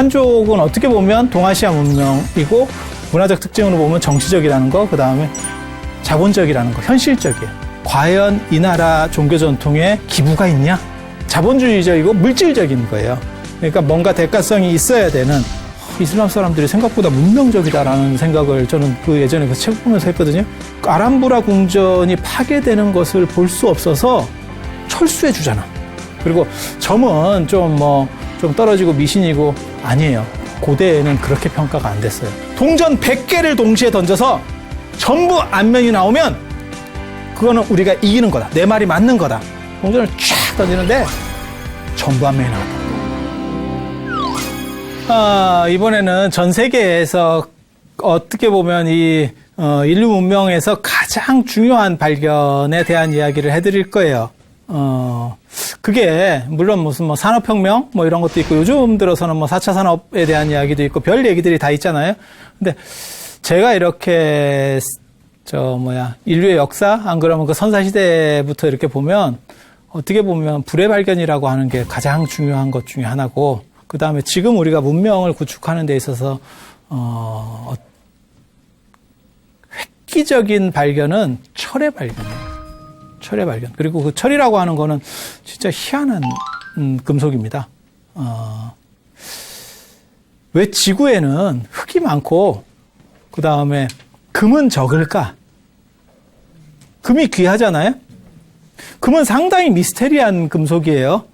한쪽은 어떻게 보면 동아시아 문명이고 문화적 특징으로 보면 정치적이라는 거, 그 다음에 자본적이라는 거, 현실적이에요. 과연 이 나라 종교 전통에 기부가 있냐? 자본주의적이고 물질적인 거예요. 그러니까 뭔가 대가성이 있어야 되는, 이슬람 사람들이 생각보다 문명적이다라는 생각을 저는 그 예전에 그 책 보면서 했거든요. 아람브라 궁전이 파괴되는 것을 볼 수 없어서 철수해 주잖아. 그리고 점은 좀 떨어지고 미신이고 아니에요. 고대에는 그렇게 평가가 안 됐어요. 동전 100개를 동시에 던져서 전부 안면이 나오면 그거는 우리가 이기는 거다. 내 말이 맞는 거다. 동전을 쫙 던지는데 전부 안면이 나왔다. 이번에는 전 세계에서 어떻게 보면 이 인류 문명에서 가장 중요한 발견에 대한 이야기를 해드릴 거예요. 그게 물론 무슨 산업혁명 이런 것도 있고 요즘 들어서는 4차 산업에 대한 이야기도 있고 별 얘기들이 다 있잖아요. 근데 제가 이렇게 인류의 역사, 안 그러면 그 선사시대부터 이렇게 보면 어떻게 보면 불의 발견이라고 하는 게 가장 중요한 것 중에 하나고, 그 다음에 지금 우리가 문명을 구축하는 데 있어서 획기적인 발견은 철의 발견이에요. 철의 발견. 그리고 그 철이라고 하는 거는 진짜 희한한 금속입니다. 왜 지구에는 흙이 많고 그 다음에 금은 적을까? 금이 귀하잖아요. 금은 상당히 미스테리한 금속이에요.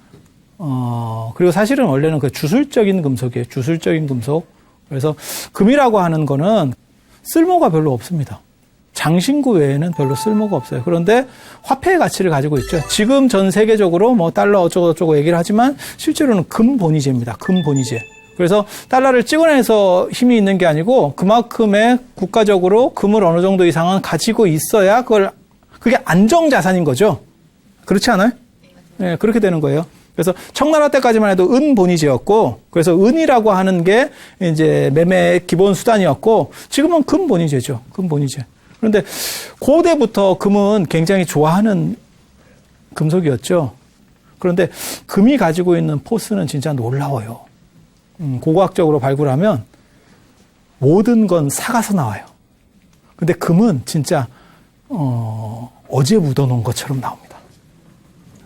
그리고 사실은 원래는 그 주술적인 금속이에요. 주술적인 금속. 그래서 금이라고 하는 거는 쓸모가 별로 없습니다. 장신구 외에는 별로 쓸모가 없어요. 그런데 화폐의 가치를 가지고 있죠. 지금 전 세계적으로 달러 어쩌고저쩌고 얘기를 하지만 실제로는 금본위제입니다. 금본위제. 그래서 달러를 찍어내서 힘이 있는 게 아니고 그만큼의 국가적으로 금을 어느 정도 이상은 가지고 있어야 그게 안정자산인 거죠. 그렇지 않아요? 네, 그렇게 되는 거예요. 그래서 청나라 때까지만 해도 은본위제였고, 그래서 은이라고 하는 게 이제 매매의 기본 수단이었고, 지금은 금본위제죠. 금본위제. 그런데 고대부터 금은 굉장히 좋아하는 금속이었죠. 그런데 금이 가지고 있는 포스는 진짜 놀라워요. 고고학적으로 발굴하면 모든 건 삭아서 나와요. 근데 금은 진짜 어제 묻어놓은 것처럼 나옵니다.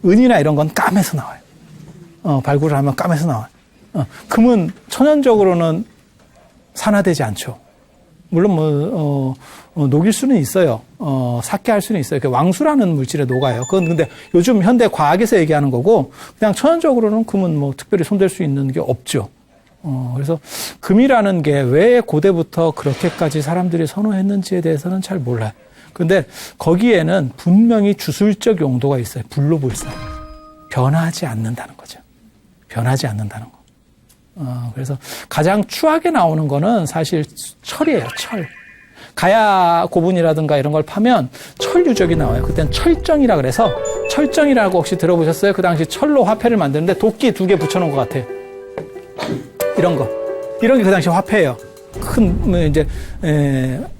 은이나 이런 건 까매서 나와요. 발굴을 하면 까매서 나와요. 금은 천연적으로는 산화되지 않죠. 물론 녹일 수는 있어요. 삭개할 수는 있어요. 왕수라는 물질에 녹아요. 그건 근데 요즘 현대 과학에서 얘기하는 거고, 그냥 천연적으로는 금은 특별히 손댈 수 있는 게 없죠. 그래서 금이라는 게 왜 고대부터 그렇게까지 사람들이 선호했는지에 대해서는 잘 몰라요. 근데 거기에는 분명히 주술적 용도가 있어요. 불로불사. 변하지 않는다는 거죠. 변하지 않는다는 거. 그래서 가장 추하게 나오는 거는 사실 철이에요, 철. 가야 고분이라든가 이런 걸 파면 철 유적이 나와요. 그때는 철정이라 그래서, 철정이라고 혹시 들어보셨어요? 그 당시 철로 화폐를 만드는데 도끼 2개 붙여놓은 것 같아. 이런 거. 이런 게 그 당시 화폐예요.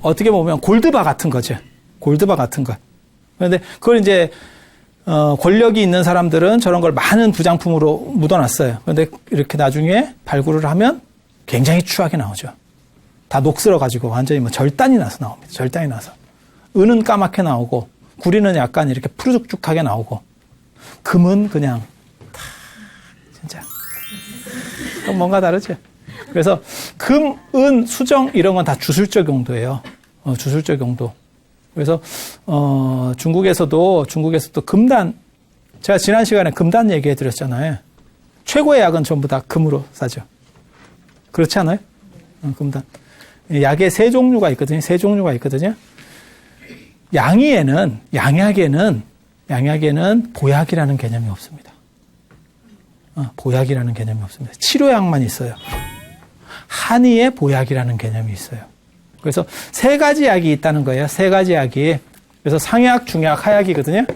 어떻게 보면 골드바 같은 거죠. 골드바 같은 거. 그런데 그걸 이제 권력이 있는 사람들은 저런 걸 많은 부장품으로 묻어놨어요. 그런데 이렇게 나중에 발굴을 하면 굉장히 추하게 나오죠. 다 녹슬어가지고 완전히 절단이 나서 나옵니다. 절단이 나서. 은은 까맣게 나오고, 구리는 약간 이렇게 푸르죽죽하게 나오고, 금은 그냥 다 진짜 뭔가 다르죠. 그래서 금, 은, 수정 이런 건 다 주술적 용도예요. 주술적 용도. 그래서 중국에서도 금단, 제가 지난 시간에 금단 얘기해 드렸잖아요. 최고의 약은 전부 다 금으로 사죠. 그렇지 않아요? 금단. 약에 세 종류가 있거든요. 세 종류가 있거든요. 양약에는 보약이라는 개념이 없습니다. 보약이라는 개념이 없습니다. 치료약만 있어요. 한의에 보약이라는 개념이 있어요. 그래서 세 가지 약이 있다는 거예요. 세 가지 약이. 그래서 상약, 중약, 하약이거든요.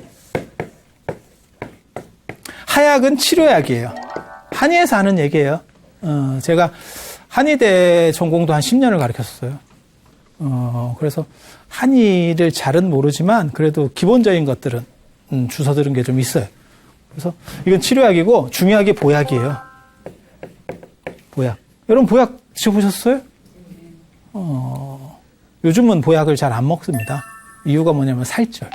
하약은 치료약이에요. 한의에서 하는 얘기예요. 제가 한의대 전공도 한 10년을 가르쳤어요. 그래서 한의를 잘은 모르지만 그래도 기본적인 것들은 주워 들은 게 좀 있어요. 그래서 이건 치료약이고 중약이 보약이에요. 보약. 여러분 보약 드셔보셨어요? 요즘은 보약을 잘 안 먹습니다. 이유가 뭐냐면 살쪄요.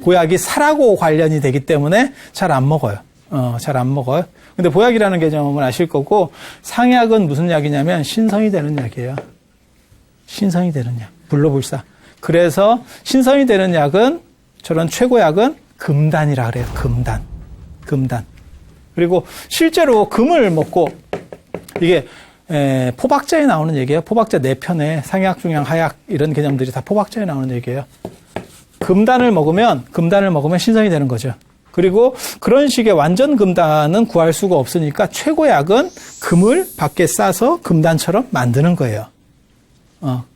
보약이 살하고 관련이 되기 때문에 잘 안 먹어요. 잘 안 먹어요. 근데 보약이라는 개념을 아실 거고, 상약은 무슨 약이냐면 신성이 되는 약이에요. 신성이 되는 약. 불로불사. 그래서 신성이 되는 약은, 저런 최고약은 금단이라 그래요. 금단. 금단. 그리고 실제로 금을 먹고, 이게 포박자에 나오는 얘기예요. 포박자 4편에 상약, 중약, 하약 이런 개념들이 다 포박자에 나오는 얘기예요. 금단을 먹으면 신성이 되는 거죠. 그리고 그런 식의 완전 금단은 구할 수가 없으니까 최고약은 금을 밖에 싸서 금단처럼 만드는 거예요.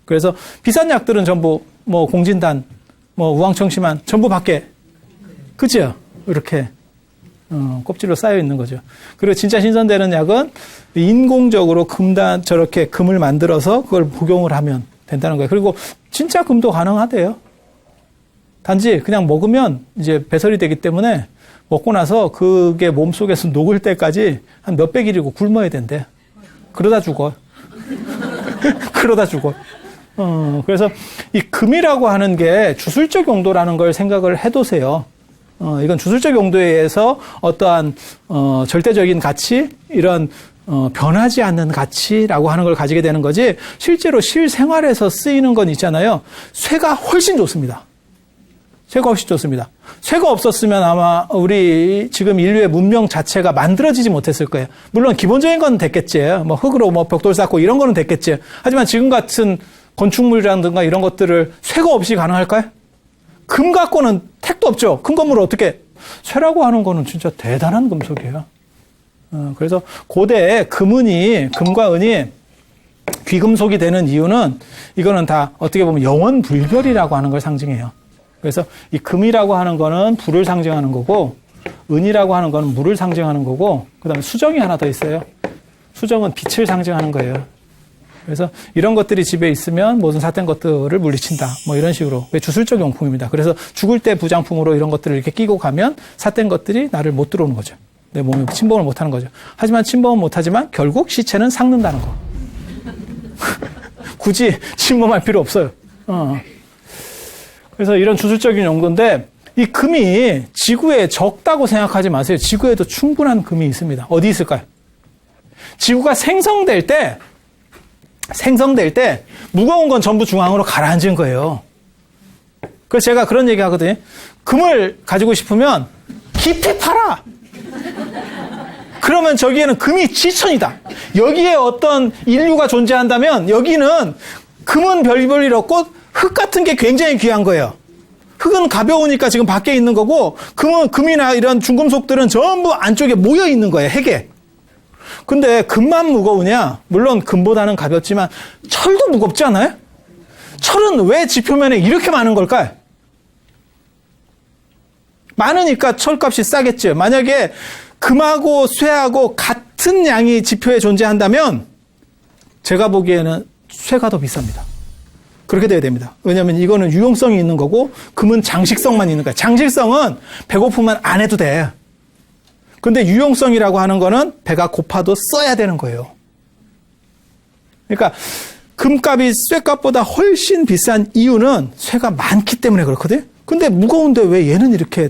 그래서 비싼 약들은 전부 뭐 공진단, 뭐 우황청심환 전부 밖에, 그죠? 이렇게 껍질로 쌓여 있는 거죠. 그리고 진짜 신선되는 약은 인공적으로 금단, 저렇게 금을 만들어서 그걸 복용을 하면 된다는 거예요. 그리고 진짜 금도 가능하대요. 단지 그냥 먹으면 이제 배설이 되기 때문에 먹고 나서 그게 몸속에서 녹을 때까지 한 몇백 일이고 굶어야 된대. 그러다 죽어. 그러다 죽어. 그래서 이 금이라고 하는 게 주술적 용도라는 걸 생각을 해두세요. 이건 주술적 용도에 의해서 어떠한 절대적인 가치, 이런 변하지 않는 가치라고 하는 걸 가지게 되는 거지, 실제로 실생활에서 쓰이는 건 있잖아요. 쇠가 훨씬 좋습니다. 쇠가 훨씬 좋습니다. 쇠가 없었으면 아마 우리 지금 인류의 문명 자체가 만들어지지 못했을 거예요. 물론 기본적인 건 됐겠지. 뭐 흙으로 뭐 벽돌 쌓고 이런 거는 됐겠지. 하지만 지금 같은 건축물이라든가 이런 것들을 쇠가 없이 가능할까요? 금 갖고는 택도 없죠. 큰 건물을 어떻게. 쇠라고 하는 거는 진짜 대단한 금속이에요. 그래서 고대에 금과 은이 귀금속이 되는 이유는, 이거는 다 어떻게 보면 영원 불결이라고 하는 걸 상징해요. 그래서 이 금이라고 하는 거는 불을 상징하는 거고, 은이라고 하는 거는 물을 상징하는 거고, 그 다음에 수정이 하나 더 있어요. 수정은 빛을 상징하는 거예요. 그래서 이런 것들이 집에 있으면 모든 삿된 것들을 물리친다. 뭐 이런 식으로. 주술적 용품입니다. 그래서 죽을 때 부장품으로 이런 것들을 이렇게 끼고 가면 삿된 것들이 나를 못 들어오는 거죠. 내 몸에 침범을 못 하는 거죠. 하지만 침범은 못 하지만 결국 시체는 삭는다는 거. 굳이 침범할 필요 없어요. 그래서 이런 주술적인 용도인데, 이 금이 지구에 적다고 생각하지 마세요. 지구에도 충분한 금이 있습니다. 어디 있을까요? 지구가 생성될 때 무거운 건 전부 중앙으로 가라앉은 거예요. 그래서 제가 그런 얘기 하거든요. 금을 가지고 싶으면 깊이 파라. 그러면 저기에는 금이 지천이다. 여기에 어떤 인류가 존재한다면 여기는 금은 별 볼 없고 흙 같은 게 굉장히 귀한 거예요. 흙은 가벼우니까 지금 밖에 있는 거고, 금이나 이런 중금속들은 전부 안쪽에 모여 있는 거예요, 핵에. 근데 금만 무거우냐? 물론 금보다는 가볍지만 철도 무겁지 않아요? 철은 왜 지표면에 이렇게 많은 걸까요? 많으니까 철값이 싸겠죠. 만약에 금하고 쇠하고 같은 양이 지표에 존재한다면 제가 보기에는 쇠가 더 비쌉니다. 그렇게 돼야 됩니다. 왜냐하면 이거는 유용성이 있는 거고, 금은 장식성만 있는 거예요. 장식성은 배고프면 안 해도 돼. 근데 유용성이라고 하는 거는 배가 고파도 써야 되는 거예요. 그러니까 금값이 쇠값보다 훨씬 비싼 이유는 쇠가 많기 때문에 그렇거든요. 근데 무거운데 왜 얘는 이렇게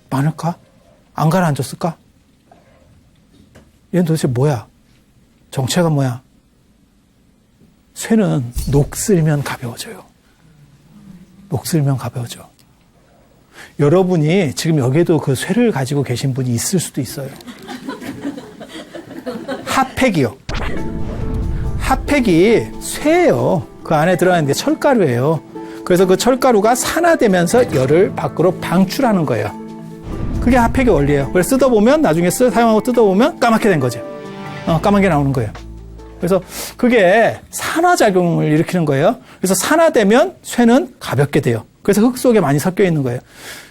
많을까? 안 가라앉았을까? 얘는 도대체 뭐야? 정체가 뭐야? 쇠는 녹슬면 가벼워져요. 녹슬면 가벼워져. 여러분이 지금 여기에도 그 쇠를 가지고 계신 분이 있을 수도 있어요. 핫팩이요. 핫팩이 쇠예요. 그 안에 들어가는 게 철가루예요. 그래서 그 철가루가 산화되면서 열을 밖으로 방출하는 거예요. 그게 핫팩의 원리예요. 그래서 뜯어보면, 나중에 사용하고 뜯어보면 까맣게 된 거죠. 까맣게 나오는 거예요. 그래서 그게 산화작용을 일으키는 거예요. 그래서 산화되면 쇠는 가볍게 돼요. 그래서 흙 속에 많이 섞여 있는 거예요.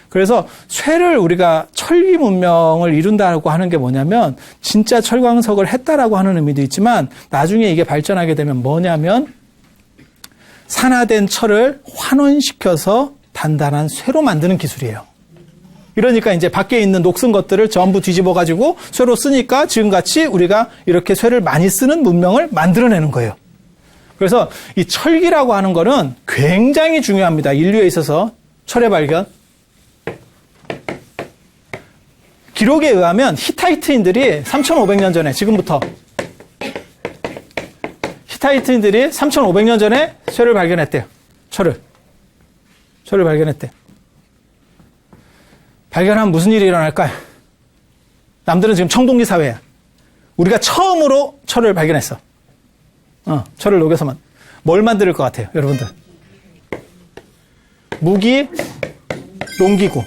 그래서 쇠를 우리가 철기 문명을 이룬다고 하는 게 뭐냐면, 진짜 철광석을 했다라고 하는 의미도 있지만, 나중에 이게 발전하게 되면 뭐냐면, 산화된 철을 환원시켜서 단단한 쇠로 만드는 기술이에요. 이러니까 이제 밖에 있는 녹슨 것들을 전부 뒤집어가지고 쇠로 쓰니까 지금같이 우리가 이렇게 쇠를 많이 쓰는 문명을 만들어내는 거예요. 그래서 이 철기라고 하는 거는 굉장히 중요합니다. 인류에 있어서 철의 발견. 기록에 의하면 히타이트인들이 3,500년 전에, 지금부터 히타이트인들이 3,500년 전에 쇠를 발견했대요. 철을 발견했대요. 발견하면 무슨 일이 일어날까요? 남들은 지금 청동기 사회야. 우리가 처음으로 철을 발견했어. 철을 녹여서만. 뭘 만들 것 같아요, 여러분들? 무기, 농기구.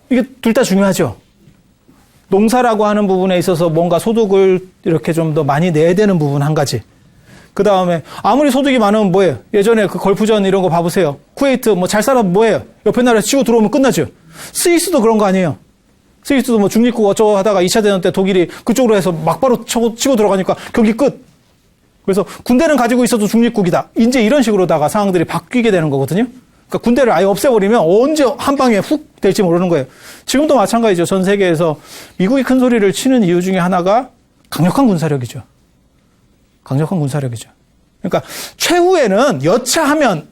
이게 둘 다 중요하죠. 농사라고 하는 부분에 있어서 뭔가 소득을 이렇게 좀 더 많이 내야 되는 부분 한 가지. 그 다음에 아무리 소득이 많으면 뭐예요? 예전에 그 걸프전 이런 거 봐보세요. 쿠웨이트 뭐 잘 살아도 뭐예요? 옆에 나라에서 치고 들어오면 끝나죠. 스위스도 그런 거 아니에요. 스위스도 뭐 중립국 어쩌고 하다가 2차 대전 때 독일이 그쪽으로 해서 막바로 치고 들어가니까 경기 끝. 그래서 군대는 가지고 있어도 중립국이다. 이제 이런 식으로다가 상황들이 바뀌게 되는 거거든요. 그러니까 군대를 아예 없애버리면 언제 한 방에 훅 될지 모르는 거예요. 지금도 마찬가지죠. 전 세계에서 미국이 큰 소리를 치는 이유 중에 하나가 강력한 군사력이죠. 강력한 군사력이죠. 그러니까 최후에는 여차하면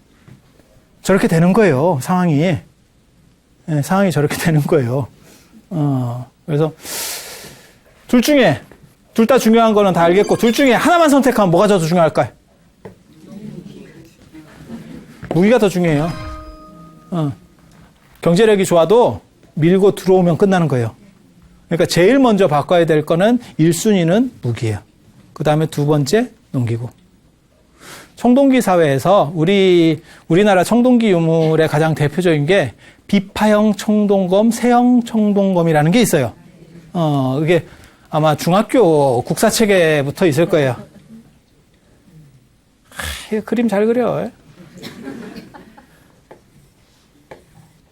저렇게 되는 거예요. 상황이. 네, 상황이 저렇게 되는 거예요. 그래서 둘 중에 둘 다 중요한 거는 다 알겠고 둘 중에 하나만 선택하면 뭐가 더 중요할까요? 무기가 더 중요해요. 경제력이 좋아도 밀고 들어오면 끝나는 거예요. 그러니까 제일 먼저 바꿔야 될 거는 1순위는 무기예요. 그 다음에 두 번째 농기구. 청동기 사회에서 우리나라 청동기 유물의 가장 대표적인 게 비파형 청동검, 세형 청동검이라는 게 있어요. 이게 아마 중학교 국사책에 붙어 있을 거예요. 그림 잘 그려.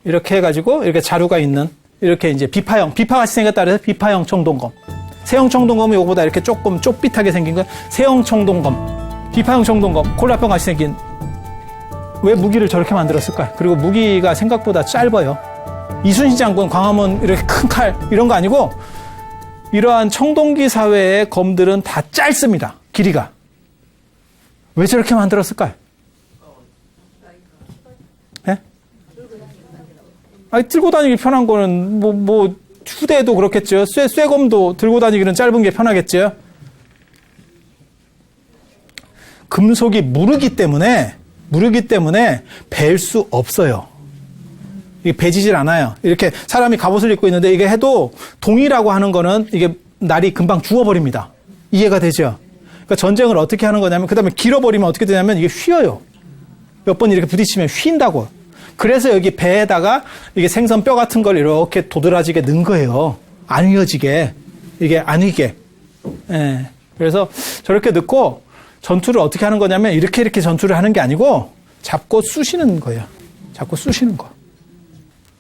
이렇게 해가지고 이렇게 자루가 있는 이렇게 이제 비파같이 생겼다 그래서 비파형 청동검. 세형 청동검은 이거보다 이렇게 조금 좁빗하게 생긴 거 세형 청동검. 비파형 청동검, 콜라병 같이 생긴. 왜 무기를 저렇게 만들었을까요? 그리고 무기가 생각보다 짧아요. 이순신 장군, 광화문 이렇게 큰 칼 이런 거 아니고 이러한 청동기 사회의 검들은 다 짧습니다. 길이가. 왜 저렇게 만들었을까요? 네? 아니, 들고 다니기 편한 거는 휴대도 그렇겠죠. 쇠검도 들고 다니기는 짧은 게 편하겠죠. 금속이 무르기 때문에 벨 수 없어요. 이게 배지질 않아요. 이렇게 사람이 갑옷을 입고 있는데 이게 해도 동이라고 하는 거는 이게 날이 금방 죽어버립니다. 이해가 되죠? 그러니까 전쟁을 어떻게 하는 거냐면 그 다음에 길어버리면 어떻게 되냐면 이게 휘어요. 몇 번 이렇게 부딪히면 휜다고. 그래서 여기 배에다가 이게 생선 뼈 같은 걸 이렇게 도드라지게 넣은 거예요. 안 휘어지게. 이게 안 휘게. 예. 그래서 저렇게 넣고 전투를 어떻게 하는 거냐면 이렇게 전투를 하는 게 아니고 잡고 쑤시는 거예요. 잡고 쑤시는 거.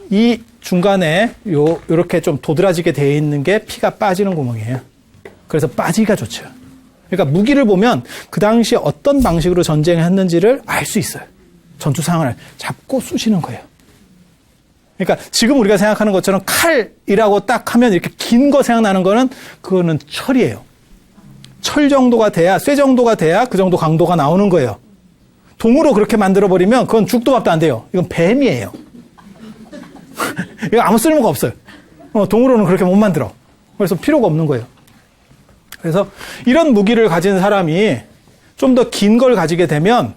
이 중간에 요렇게 좀 도드라지게 되어 있는 게 피가 빠지는 구멍이에요. 그래서 빠지기가 좋죠. 그러니까 무기를 보면 그 당시에 어떤 방식으로 전쟁을 했는지를 알 수 있어요. 전투 상황을 잡고 쑤시는 거예요. 그러니까 지금 우리가 생각하는 것처럼 칼이라고 딱 하면 이렇게 긴 거 생각나는 거는 그거는 철이에요. 철 정도가 돼야, 쇠 정도가 돼야 그 정도 강도가 나오는 거예요. 동으로 그렇게 만들어버리면 그건 죽도 밥도 안 돼요. 이건 뱀이에요. 이거 아무 쓸모가 없어요. 동으로는 그렇게 못 만들어. 그래서 필요가 없는 거예요. 그래서 이런 무기를 가진 사람이 좀 더 긴 걸 가지게 되면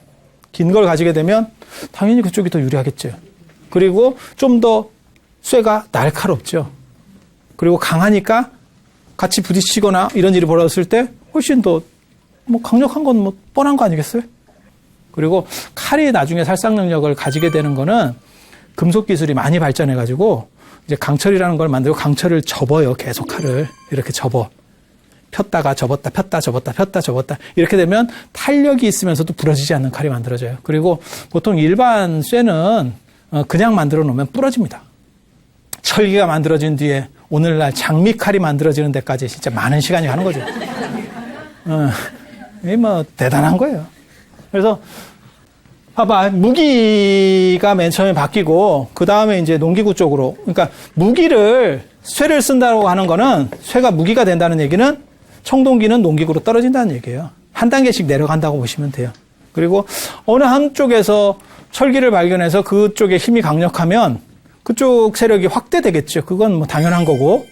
당연히 그쪽이 더 유리하겠죠. 그리고 좀 더 쇠가 날카롭죠. 그리고 강하니까 같이 부딪히거나 이런 일이 벌어졌을 때 훨씬 더 강력한 건 뻔한 거 아니겠어요? 그리고 칼이 나중에 살상 능력을 가지게 되는 거는 금속 기술이 많이 발전해가지고 이제 강철이라는 걸 만들고 강철을 접어요. 계속 칼을 이렇게 접어. 폈다가 접었다, 폈다, 접었다, 폈다, 접었다. 이렇게 되면 탄력이 있으면서도 부러지지 않는 칼이 만들어져요. 그리고 보통 일반 쇠는 그냥 만들어 놓으면 부러집니다. 철기가 만들어진 뒤에 오늘날 장미칼이 만들어지는 데까지 진짜 많은 시간이 가는 거죠. 이게 대단한 거예요. 그래서 봐봐. 무기가 맨 처음에 바뀌고, 그 다음에 이제 농기구 쪽으로. 그러니까 무기를, 쇠를 쓴다고 하는 거는, 쇠가 무기가 된다는 얘기는 청동기는 농기구로 떨어진다는 얘기예요. 한 단계씩 내려간다고 보시면 돼요. 그리고 어느 한쪽에서 철기를 발견해서 그쪽에 힘이 강력하면 그쪽 세력이 확대되겠죠. 그건 뭐 당연한 거고.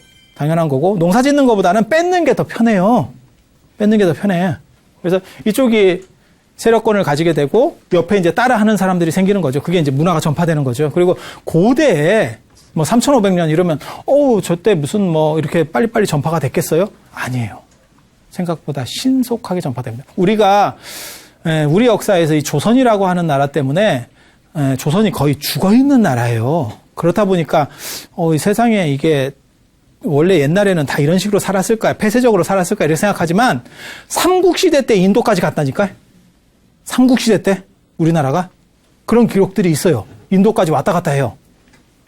농사 짓는 것보다는 뺏는 게 더 편해요. 뺏는 게 더 편해. 그래서 이쪽이 세력권을 가지게 되고 옆에 이제 따라하는 사람들이 생기는 거죠. 그게 이제 문화가 전파되는 거죠. 그리고 고대에 뭐 3,500년 이러면 저때 무슨 뭐 이렇게 빨리빨리 전파가 됐겠어요? 아니에요. 생각보다 신속하게 전파됩니다. 우리가 우리 역사에서 이 조선이라고 하는 나라 때문에 조선이 거의 죽어있는 나라예요. 그렇다 보니까 이 세상에 이게 원래 옛날에는 다 이런 식으로 살았을까, 폐쇄적으로 살았을까 이렇게 생각하지만 삼국시대 때 인도까지 갔다니까요. 삼국시대 때 우리나라가 그런 기록들이 있어요. 인도까지 왔다 갔다 해요.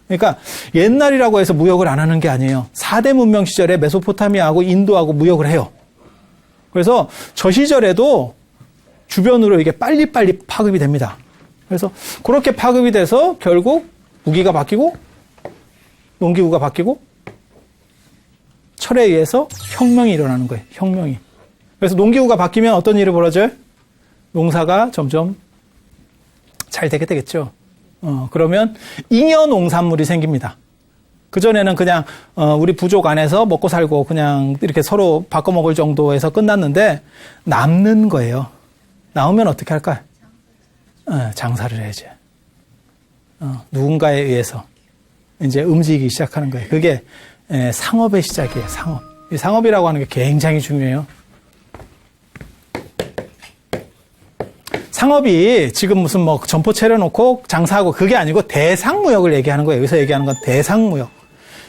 그러니까 옛날이라고 해서 무역을 안 하는 게 아니에요. 4대 문명 시절에 메소포타미아하고 인도하고 무역을 해요. 그래서 저 시절에도 주변으로 이게 빨리빨리 파급이 됩니다. 그래서 그렇게 파급이 돼서 결국 무기가 바뀌고 농기구가 바뀌고 철에 의해서 혁명이 일어나는 거예요. 혁명이. 그래서 농기구가 바뀌면 어떤 일이 벌어져요? 농사가 점점 잘 되게 되겠죠. 그러면 잉여 농산물이 생깁니다. 그전에는 그냥 우리 부족 안에서 먹고 살고 그냥 이렇게 서로 바꿔 먹을 정도에서 끝났는데 남는 거예요. 남으면 어떻게 할까요? 장사를 해야지. 누군가에 의해서 이제 움직이기 시작하는 거예요. 그게 상업의 시작이에요. 상업. 이 상업이라고 하는 게 굉장히 중요해요. 상업이 지금 무슨 뭐 점포 차려놓고 장사하고 그게 아니고 대상무역을 얘기하는 거예요. 여기서 얘기하는 건 대상무역.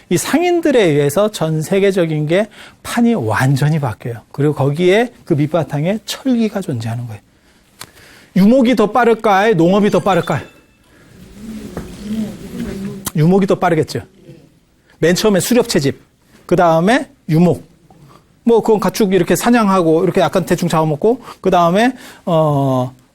이 상인들에 의해서 전 세계적인 게 판이 완전히 바뀌어요. 그리고 거기에 그 밑바탕에 철기가 존재하는 거예요. 유목이 더 빠를까요? 농업이 더 빠를까요? 유목이 더 빠르겠죠. 맨 처음에 수렵채집, 그 다음에 유목. 뭐 그건 가축 이렇게 사냥하고 이렇게 약간 대충 잡아먹고 그 다음에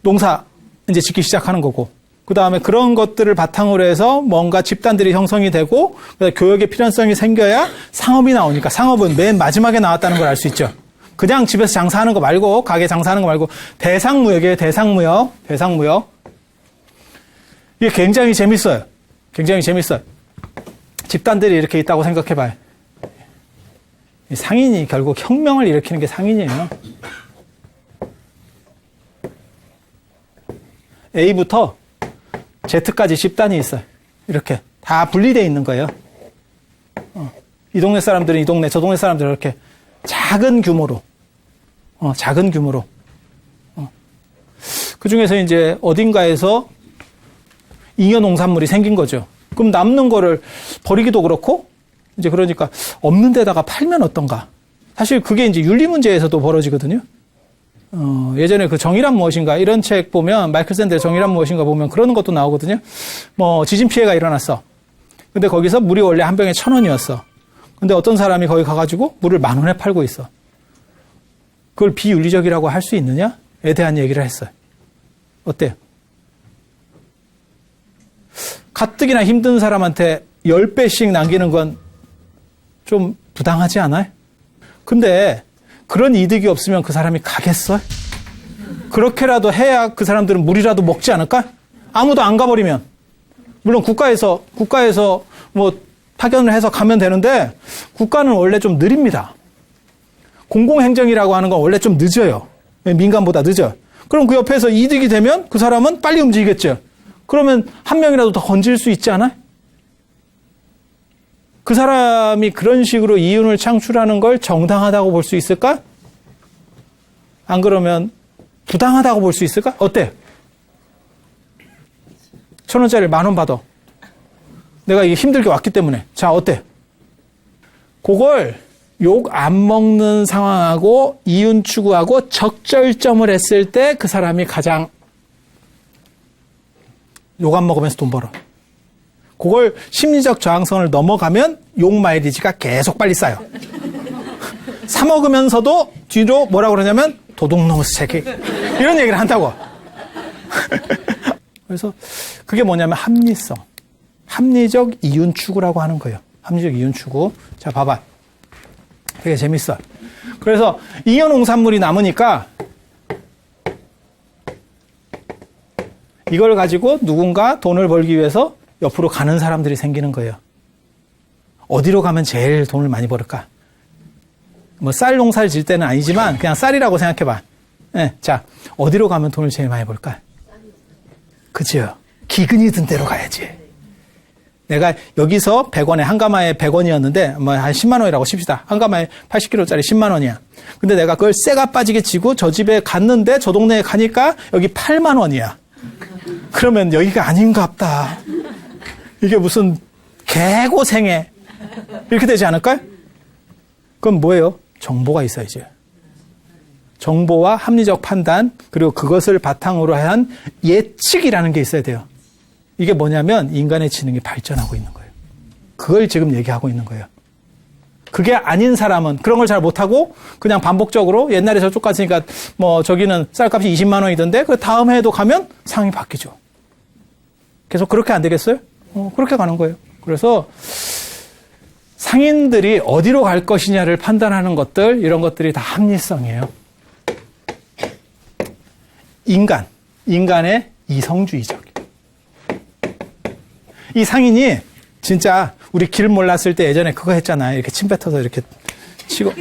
농사 이제 짓기 시작하는 거고. 그 다음에 그런 것들을 바탕으로 해서 뭔가 집단들이 형성이 되고 교역의 필연성이 생겨야 상업이 나오니까 상업은 맨 마지막에 나왔다는 걸 알 수 있죠. 그냥 집에서 장사하는 거 말고 가게 장사하는 거 말고 대상무역이에요. 대상무역. 이게 굉장히 재밌어요. 집단들이 이렇게 있다고 생각해봐요. 상인이 결국 혁명을 일으키는 게 상인이에요. A부터 Z까지 집단이 있어요. 이렇게 다 분리되어 있는 거예요. 이 동네 사람들은 이 동네, 저 동네 사람들은 이렇게 작은 규모로. 그 중에서 이제 어딘가에서 잉여 농산물이 생긴 거죠. 그럼 남는 거를 버리기도 그렇고, 이제 그러니까 없는 데다가 팔면 어떤가. 사실 그게 이제 윤리 문제에서도 벌어지거든요. 예전에 그 정의란 무엇인가 이런 책 보면 마이클 샌델의 정의란 무엇인가 보면 그런 것도 나오거든요. 뭐 지진 피해가 일어났어. 근데 거기서 물이 원래 한 병에 1,000원이었어. 근데 어떤 사람이 거기 가가지고 물을 10,000원에 팔고 있어. 그걸 비윤리적이라고 할 수 있느냐에 대한 얘기를 했어요. 어때요? 가뜩이나 힘든 사람한테 10배씩 남기는 건 좀 부당하지 않아요? 근데 그런 이득이 없으면 그 사람이 가겠어? 그렇게라도 해야 그 사람들은 물이라도 먹지 않을까? 아무도 안 가버리면. 물론 국가에서 뭐 파견을 해서 가면 되는데 국가는 원래 좀 느립니다. 공공행정이라고 하는 건 원래 좀 늦어요. 민간보다 늦어요. 그럼 그 옆에서 이득이 되면 그 사람은 빨리 움직이겠죠. 그러면 한 명이라도 더 건질 수 있지 않아요? 그 사람이 그런 식으로 이윤을 창출하는 걸 정당하다고 볼 수 있을까? 안 그러면 부당하다고 볼 수 있을까? 어때? 1,000원짜리를 10,000원 받아. 내가 이게 힘들게 왔기 때문에. 자, 어때? 그걸 욕 안 먹는 상황하고 이윤 추구하고 적절점을 했을 때 그 사람이 가장 욕 안 먹으면서 돈 벌어. 그걸 심리적 저항선을 넘어가면 욕 마일리지가 계속 빨리 쌓여. 사 먹으면서도 뒤로 뭐라고 그러냐면 도둑놈의 새끼 이런 얘기를 한다고. 그래서 그게 뭐냐면 합리성. 합리적 이윤 추구라고 하는 거예요. 합리적 이윤 추구. 자, 봐봐. 되게 재밌어. 그래서 잉여 농산물이 남으니까 이걸 가지고 누군가 돈을 벌기 위해서 옆으로 가는 사람들이 생기는 거예요. 어디로 가면 제일 돈을 많이 벌을까? 뭐 쌀 농사를 질 때는 아니지만 그냥 쌀이라고 생각해봐. 네, 자, 어디로 가면 돈을 제일 많이 벌까? 그치요? 기근이 든 데로 가야지. 내가 여기서 100원에 한 가마에 100원이었는데 뭐 한 10만 원이라고 칩시다. 한 가마에 80kg짜리 10만 원이야. 근데 내가 그걸 쇠가 빠지게 치고 저 집에 갔는데 저 동네에 가니까 여기 8만 원이야. 그러면 여기가 아닌갑다. 이게 무슨 개고생해. 이렇게 되지 않을까요? 그럼 뭐예요? 정보가 있어야지. 정보와 합리적 판단, 그리고 그것을 바탕으로 한 예측이라는 게 있어야 돼요. 이게 뭐냐면 인간의 지능이 발전하고 있는 거예요. 그걸 지금 얘기하고 있는 거예요. 그게 아닌 사람은 그런 걸 잘 못하고 그냥 반복적으로 옛날에 저쪽 갔으니까 뭐 저기는 쌀값이 20만 원이던데 그 다음 해에도 가면 상황이 바뀌죠. 계속 그렇게 안 되겠어요? 그렇게 가는 거예요. 그래서 상인들이 어디로 갈 것이냐를 판단하는 것들, 이런 것들이 다 합리성이에요. 인간의 이성주의적. 이 상인이 진짜 우리 길 몰랐을 때 예전에 그거 했잖아요. 이렇게 침 뱉어서 이렇게 치고.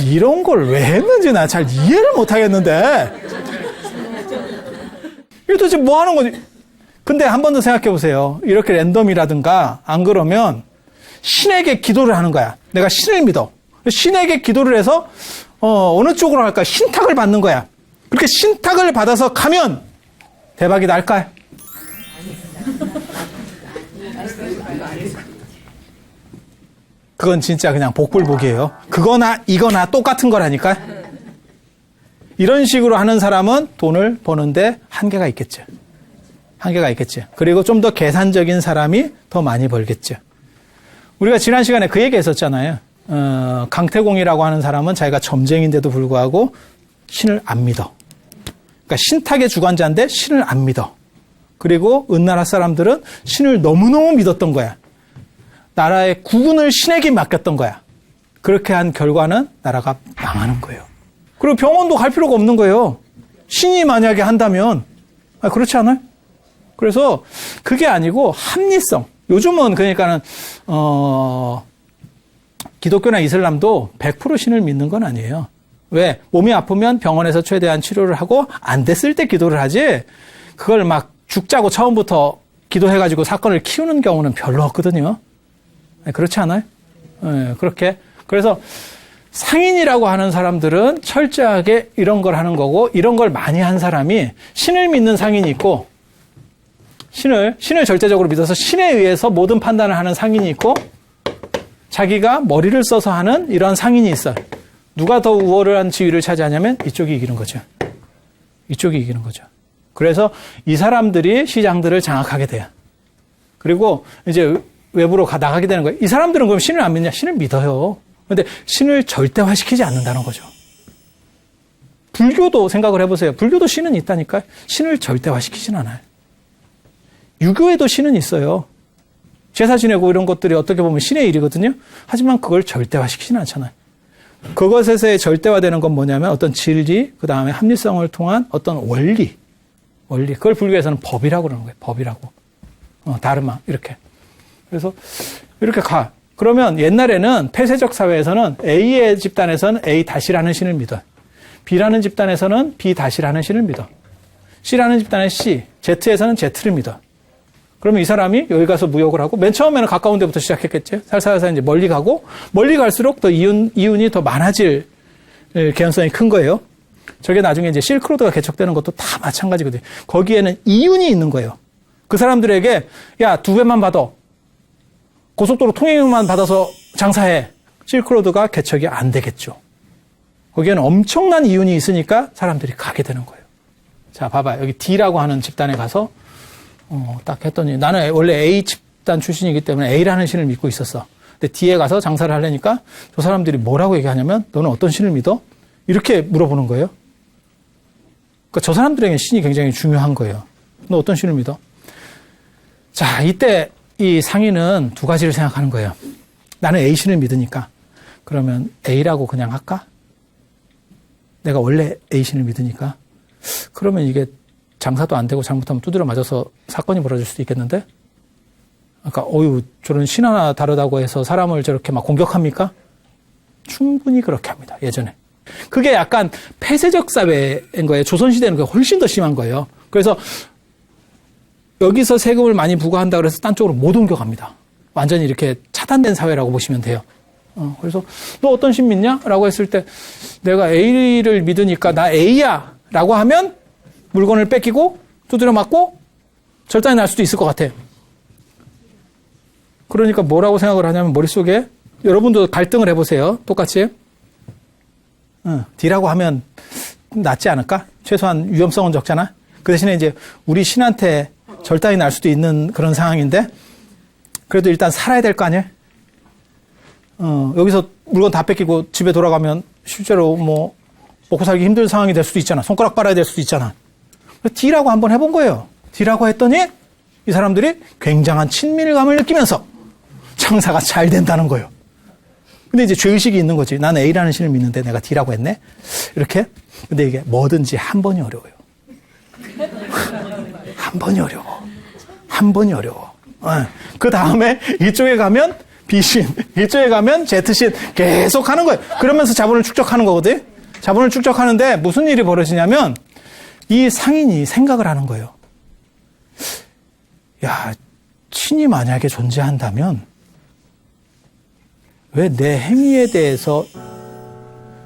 이런 걸 왜 했는지 나 잘 이해를 못 하겠는데. 이게 도대체 뭐 하는 거지? 근데 한 번 더 생각해 보세요. 이렇게 랜덤이라든가 안 그러면 신에게 기도를 하는 거야. 내가 신을 믿어. 신에게 기도를 해서 어느 쪽으로 할까? 신탁을 받는 거야. 그렇게 신탁을 받아서 가면 대박이 날까요? 그건 진짜 그냥 복불복이에요. 그거나 이거나 똑같은 거라니까. 이런 식으로 하는 사람은 돈을 버는데 한계가 있겠죠. 한계가 있겠죠. 그리고 좀 더 계산적인 사람이 더 많이 벌겠죠. 우리가 지난 시간에 그 얘기 했었잖아요. 강태공이라고 하는 사람은 자기가 점쟁인데도 불구하고 신을 안 믿어. 그러니까 신탁의 주관자인데 신을 안 믿어. 그리고 은나라 사람들은 신을 너무너무 믿었던 거야. 나라의 국운을 신에게 맡겼던 거야. 그렇게 한 결과는 나라가 망하는 거예요. 그리고 병원도 갈 필요가 없는 거예요. 신이 만약에 한다면. 그렇지 않아요? 그래서 그게 아니고 합리성. 요즘은 그러니까는 기독교나 이슬람도 100% 신을 믿는 건 아니에요. 왜? 몸이 아프면 병원에서 최대한 치료를 하고 안 됐을 때 기도를 하지, 그걸 막 죽자고 처음부터 기도해가지고 사건을 키우는 경우는 별로 없거든요. 그렇지 않아요? 네, 그렇게. 그래서 상인이라고 하는 사람들은 철저하게 이런 걸 하는 거고, 이런 걸 많이 한 사람이 신을 믿는 상인이 있고, 신을 절대적으로 믿어서 신에 의해서 모든 판단을 하는 상인이 있고, 자기가 머리를 써서 하는 이런 상인이 있어요. 누가 더 우월한 지위를 차지하냐면 이쪽이 이기는 거죠. 이쪽이 이기는 거죠. 그래서 이 사람들이 시장들을 장악하게 돼요. 그리고 이제 외부로 나가게 되는 거예요. 이 사람들은 그럼 신을 안 믿냐? 신을 믿어요. 그런데 신을 절대화시키지 않는다는 거죠. 불교도 생각을 해보세요. 불교도 신은 있다니까요. 신을 절대화시키진 않아요. 유교에도 신은 있어요. 제사 지내고 이런 것들이 어떻게 보면 신의 일이거든요. 하지만 그걸 절대화시키지는 않잖아요. 그것에서의 절대화되는 건 뭐냐면 어떤 진리, 그 다음에 합리성을 통한 어떤 원리. 그걸 불교에서는 법이라고 그러는 거예요. 법이라고. 다르마. 이렇게. 그래서 이렇게 가. 그러면 옛날에는 폐쇄적 사회에서는 A의 집단에서는 A-라는 신을 믿어. B라는 집단에서는 B-라는 신을 믿어. C라는 집단의 C, Z에서는 Z를 믿어. 그러면 이 사람이 여기 가서 무역을 하고, 맨 처음에는 가까운 데부터 시작했겠죠. 살살살살 이제 멀리 가고, 멀리 갈수록 더 이윤이 더 많아질 개연성이 큰 거예요. 저게 나중에 이제 실크로드가 개척되는 것도 다 마찬가지거든요. 거기에는 이윤이 있는 거예요. 그 사람들에게, 야, 2배만 받아. 고속도로 통행료만 받아서 장사해. 실크로드가 개척이 안 되겠죠. 거기에는 엄청난 이윤이 있으니까 사람들이 가게 되는 거예요. 자, 봐봐요. 여기 D라고 하는 집단에 가서 딱 했더니, 나는 원래 A 집단 출신이기 때문에 A라는 신을 믿고 있었어. 근데 D에 가서 장사를 하려니까 저 사람들이 뭐라고 얘기하냐면, 너는 어떤 신을 믿어? 이렇게 물어보는 거예요. 그러니까 저 사람들에게는 신이 굉장히 중요한 거예요. 너 어떤 신을 믿어? 자, 이때 이 상인은 두 가지를 생각하는 거예요. 나는 A 신을 믿으니까 그러면 A라고 그냥 할까? 내가 원래 A 신을 믿으니까 그러면 이게 장사도 안 되고 잘못하면 두드려 맞아서 사건이 벌어질 수도 있겠는데? 그러니까 저런 신 하나 다르다고 해서 사람을 저렇게 막 공격합니까? 충분히 그렇게 합니다. 예전에. 그게 약간 폐쇄적 사회인 거예요. 조선시대는 그게 훨씬 더 심한 거예요. 그래서 여기서 세금을 많이 부과한다 그래서 딴 쪽으로 못 옮겨갑니다. 완전히 이렇게 차단된 사회라고 보시면 돼요. 그래서 너 어떤 신 믿냐? 라고 했을 때 내가 A를 믿으니까 나 A야 라고 하면 물건을 뺏기고 두드려 맞고 절단이 날 수도 있을 것 같아. 그러니까 뭐라고 생각을 하냐면 머릿속에 여러분도 갈등을 해보세요. 똑같이. D라고 하면 낫지 않을까? 최소한 위험성은 적잖아. 그 대신에 이제 우리 신한테 절단이 날 수도 있는 그런 상황인데 그래도 일단 살아야 될 거 아니에요? 여기서 물건 다 뺏기고 집에 돌아가면 실제로 뭐 먹고 살기 힘든 상황이 될 수도 있잖아. 손가락 빨아야 될 수도 있잖아. D라고 한번 해본 거예요. D라고 했더니 이 사람들이 굉장한 친밀감을 느끼면서 장사가 잘 된다는 거예요. 근데 이제 죄의식이 있는 거지. 나는 A라는 신을 믿는데 내가 D라고 했네? 이렇게. 근데 이게 뭐든지 한 번이 어려워요. 한 번이 어려워. 한 번이 어려워. 그 다음에 이쪽에 가면 B신, 이쪽에 가면 Z신 계속 하는 거예요. 그러면서 자본을 축적하는 거거든. 자본을 축적하는데 무슨 일이 벌어지냐면 이 상인이 생각을 하는 거예요. 야, 신이 만약에 존재한다면 왜 내 행위에 대해서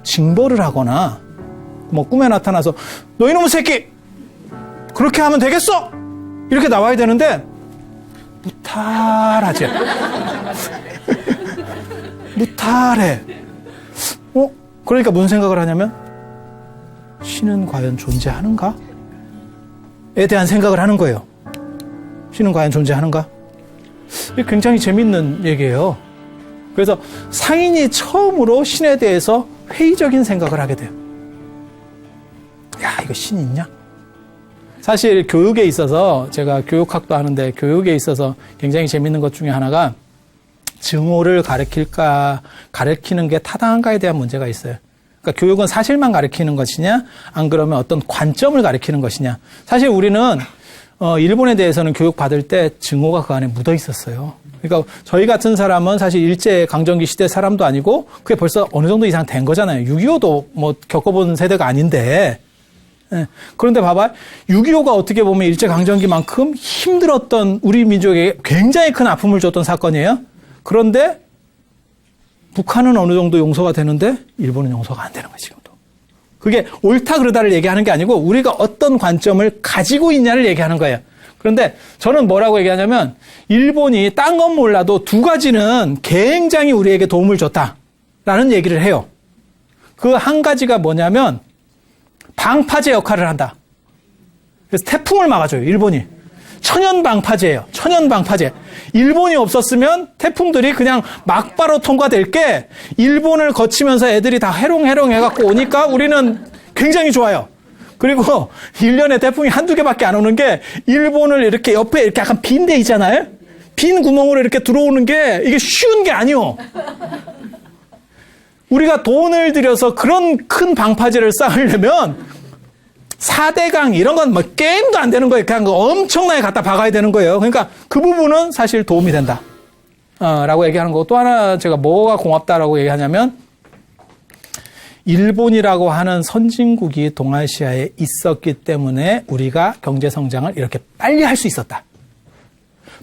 징벌을 하거나 뭐 꿈에 나타나서 너 이놈의 새끼 그렇게 하면 되겠어? 이렇게 나와야 되는데 무탈하지. 무탈해. 그러니까 무슨 생각을 하냐면 신은 과연 존재하는가? 에 대한 생각을 하는 거예요. 신은 과연 존재하는가? 이게 굉장히 재밌는 얘기예요. 그래서 상인이 처음으로 신에 대해서 회의적인 생각을 하게 돼요. 야, 이거 신 있냐? 사실 교육에 있어서 제가 교육학도 하는데 교육에 있어서 굉장히 재밌는 것 중에 하나가 증오를 가르치는 게 타당한가에 대한 문제가 있어요. 그러니까 교육은 사실만 가르치는 것이냐, 안 그러면 어떤 관점을 가르치는 것이냐. 사실 우리는 일본에 대해서는 교육받을 때 증오가 그 안에 묻어 있었어요. 그러니까 저희 같은 사람은 사실 일제강점기 시대 사람도 아니고 그게 벌써 어느 정도 이상 된 거잖아요. 6.25도 뭐 겪어본 세대가 아닌데. 그런데 봐봐. 6.25가 어떻게 보면 일제강점기만큼 힘들었던 우리 민족에게 굉장히 큰 아픔을 줬던 사건이에요. 그런데 북한은 어느 정도 용서가 되는데 일본은 용서가 안 되는 거예요, 지금도. 그게 옳다 그르다를 얘기하는 게 아니고 우리가 어떤 관점을 가지고 있냐를 얘기하는 거예요. 그런데 저는 뭐라고 얘기하냐면 일본이 딴 건 몰라도 두 가지는 굉장히 우리에게 도움을 줬다라는 얘기를 해요. 그 한 가지가 뭐냐면 방파제 역할을 한다. 그래서 태풍을 막아줘요, 일본이. 천연방파제예요. 천연방파제. 일본이 없었으면 태풍들이 그냥 막바로 통과될 게 일본을 거치면서 애들이 다 해롱해롱 해갖고 오니까 우리는 굉장히 좋아요. 그리고 1년에 태풍이 한두 개밖에 안 오는 게 일본을 이렇게 옆에 이렇게 약간 빈 데 있잖아요? 빈 구멍으로 이렇게 들어오는 게 이게 쉬운 게 아니요. 우리가 돈을 들여서 그런 큰 방파제를 쌓으려면 4대강 이런 건 뭐 게임도 안 되는 거예요. 그냥 엄청나게 갖다 박아야 되는 거예요. 그러니까 그 부분은 사실 도움이 된다. 라고 얘기하는 거고 또 하나 제가 뭐가 고맙다라고 얘기하냐면 일본이라고 하는 선진국이 동아시아에 있었기 때문에 우리가 경제 성장을 이렇게 빨리 할 수 있었다.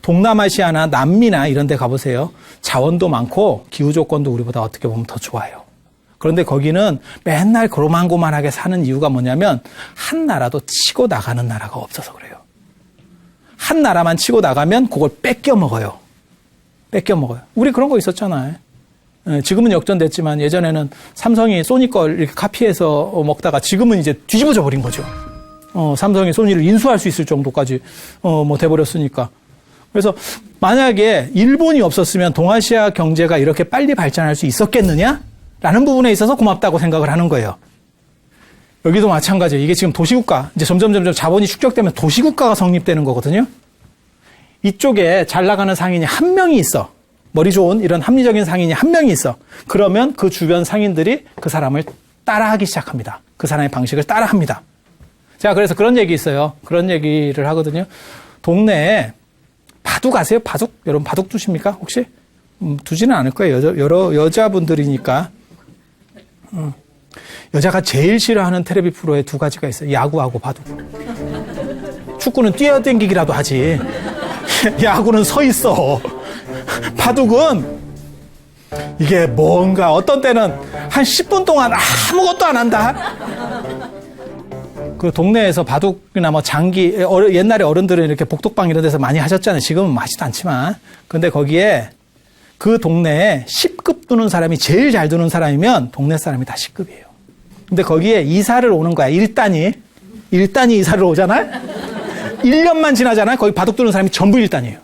동남아시아나 남미나 이런 데 가보세요. 자원도 많고 기후 조건도 우리보다 어떻게 보면 더 좋아요. 그런데 거기는 맨날 고만고만하게 사는 이유가 뭐냐면 한 나라도 치고 나가는 나라가 없어서 그래요. 한 나라만 치고 나가면 그걸 뺏겨 먹어요. 뺏겨 먹어요. 우리 그런 거 있었잖아요. 지금은 역전됐지만 예전에는 삼성이 소니 걸 이렇게 카피해서 먹다가 지금은 이제 뒤집어져 버린 거죠. 삼성이 소니를 인수할 수 있을 정도까지 뭐 돼버렸으니까. 그래서 만약에 일본이 없었으면 동아시아 경제가 이렇게 빨리 발전할 수 있었겠느냐? 라는 부분에 있어서 고맙다고 생각을 하는 거예요. 여기도 마찬가지예요. 이게 지금 도시국가, 이제 점점 자본이 축적되면 도시국가가 성립되는 거거든요. 이쪽에 잘 나가는 상인이 한 명이 있어. 머리 좋은 이런 합리적인 상인이 한 명이 있어. 그러면 그 주변 상인들이 그 사람을 따라하기 시작합니다. 그 사람의 방식을 따라합니다. 자, 그래서 그런 얘기 있어요. 그런 얘기를 하거든요. 동네에 바둑 아세요? 바둑? 여러분 바둑 두십니까? 혹시? 두지는 않을 거예요. 여러 여자분들이니까. 여자가 제일 싫어하는 텔레비 프로에 두 가지가 있어요. 야구하고 바둑. 축구는 뛰어댕기기라도 하지. 야구는 서 있어. 바둑은 이게 뭔가 어떤 때는 한 10분 동안 아무것도 안 한다. 그 동네에서 바둑이나 뭐 장기, 옛날에 어른들은 이렇게 복덕방 이런 데서 많이 하셨잖아요. 지금은 하지도 않지만. 근데 거기에 그 동네에 10급 두는 사람이 제일 잘 두는 사람이면 동네 사람이 다 10급이에요. 근데 거기에 이사를 오는 거야. 1단이 이사를 오잖아요. 1년만 지나잖아요. 거기 바둑 두는 사람이 전부 1단이에요.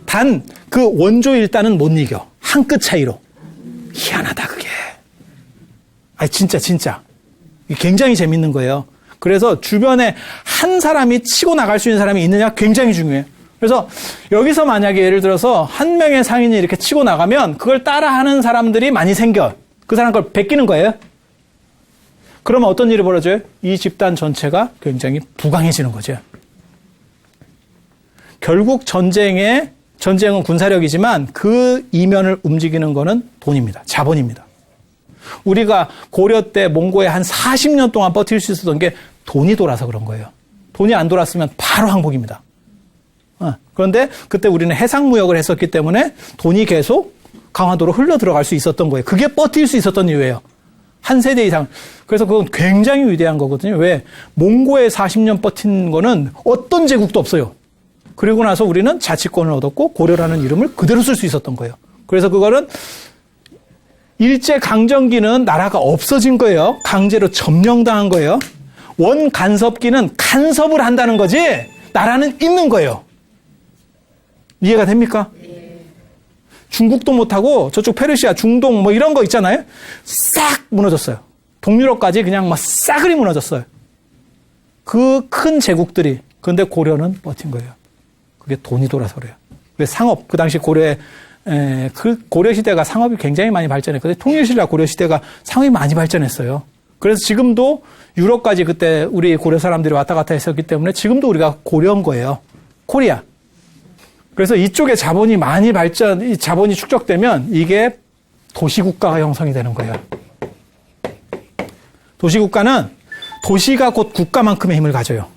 단 그 원조 1단은 못 이겨. 한 끗 차이로. 희한하다 그게. 아니 진짜. 굉장히 재밌는 거예요. 그래서 주변에 한 사람이 치고 나갈 수 있는 사람이 있느냐 굉장히 중요해요. 그래서 여기서 만약에 예를 들어서 한 명의 상인이 이렇게 치고 나가면 그걸 따라하는 사람들이 많이 생겨. 그 사람 걸 베끼는 거예요. 그러면 어떤 일이 벌어져요? 이 집단 전체가 굉장히 부강해지는 거죠. 결국 전쟁은 군사력이지만 그 이면을 움직이는 거는 돈입니다. 자본입니다. 우리가 고려 때 몽고에 한 40년 동안 버틸 수 있었던 게 돈이 돌아서 그런 거예요. 돈이 안 돌았으면 바로 항복입니다. 그런데 그때 우리는 해상무역을 했었기 때문에 돈이 계속 강화도로 흘러 들어갈 수 있었던 거예요. 그게 버틸 수 있었던 이유예요. 한 세대 이상. 그래서 그건 굉장히 위대한 거거든요. 왜? 몽고에 40년 버틴 거는 어떤 제국도 없어요. 그리고 나서 우리는 자치권을 얻었고 고려라는 이름을 그대로 쓸 수 있었던 거예요. 그래서 그거는 일제강점기는 나라가 없어진 거예요. 강제로 점령당한 거예요. 원간섭기는 간섭을 한다는 거지 나라는 있는 거예요. 이해가 됩니까? 중국도 못하고 저쪽 페르시아, 중동 뭐 이런 거 있잖아요. 싹 무너졌어요. 동유럽까지 그냥 막 싸그리 무너졌어요. 그 큰 제국들이. 근데 고려는 버틴 거예요. 그게 돈이 돌아서 그래요. 왜 상업, 그 당시 고려 시대가 상업이 굉장히 많이 발전했거든요. 통일신라 고려 시대가 상업이 많이 발전했어요. 그래서 지금도 유럽까지 그때 우리 고려 사람들이 왔다 갔다 했었기 때문에 지금도 우리가 고려인 거예요. 코리아. 그래서 이쪽에 자본이 많이 자본이 축적되면 이게 도시국가가 형성이 되는 거예요. 도시국가는 도시가 곧 국가만큼의 힘을 가져요.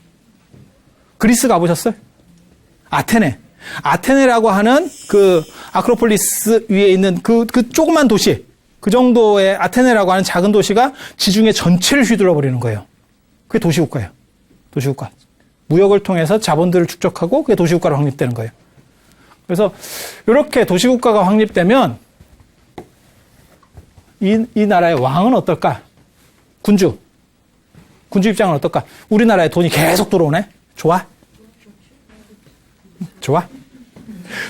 그리스 가보셨어요? 아테네라고 하는 그 아크로폴리스 위에 있는 그 조그만 도시, 그 정도의 아테네라고 하는 작은 도시가 지중해 전체를 휘둘러 버리는 거예요. 그게 도시국가예요. 도시국가. 무역을 통해서 자본들을 축적하고 그게 도시국가로 확립되는 거예요. 그래서 이렇게 도시국가가 확립되면 이 나라의 왕은 어떨까? 군주 입장은 어떨까? 우리나라에 돈이 계속 들어오네? 좋아?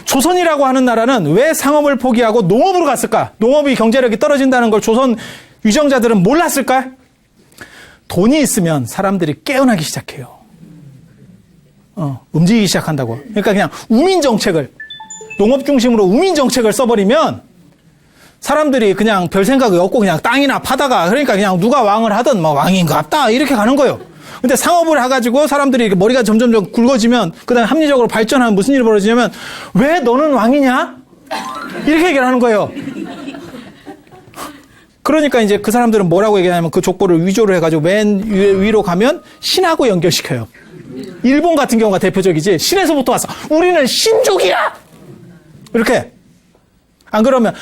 조선이라고 하는 나라는 왜 상업을 포기하고 농업으로 갔을까? 농업이 경제력이 떨어진다는 걸 조선 위정자들은 몰랐을까? 돈이 있으면 사람들이 깨어나기 시작해요. 움직이기 시작한다고. 그러니까 그냥 우민정책을, 농업 중심으로 우민정책을 써버리면 사람들이 그냥 별 생각이 없고 그냥 땅이나 파다가, 그러니까 그냥 누가 왕을 하든 뭐 왕인갑다 이렇게 가는 거예요. 근데 상업을 해가지고 사람들이 이렇게 머리가 점점 굵어지면, 그 다음에 합리적으로 발전하면 무슨 일이 벌어지냐면, 왜 너는 왕이냐? 이렇게 얘기를 하는 거예요. 그러니까 이제 그 사람들은 뭐라고 얘기하냐면 그 족보를 위조를 해가지고 맨 위로 가면 신하고 연결시켜요. 일본 같은 경우가 대표적이지. 신에서부터 왔어. 우리는 신족이야! 이렇게. 안 그러면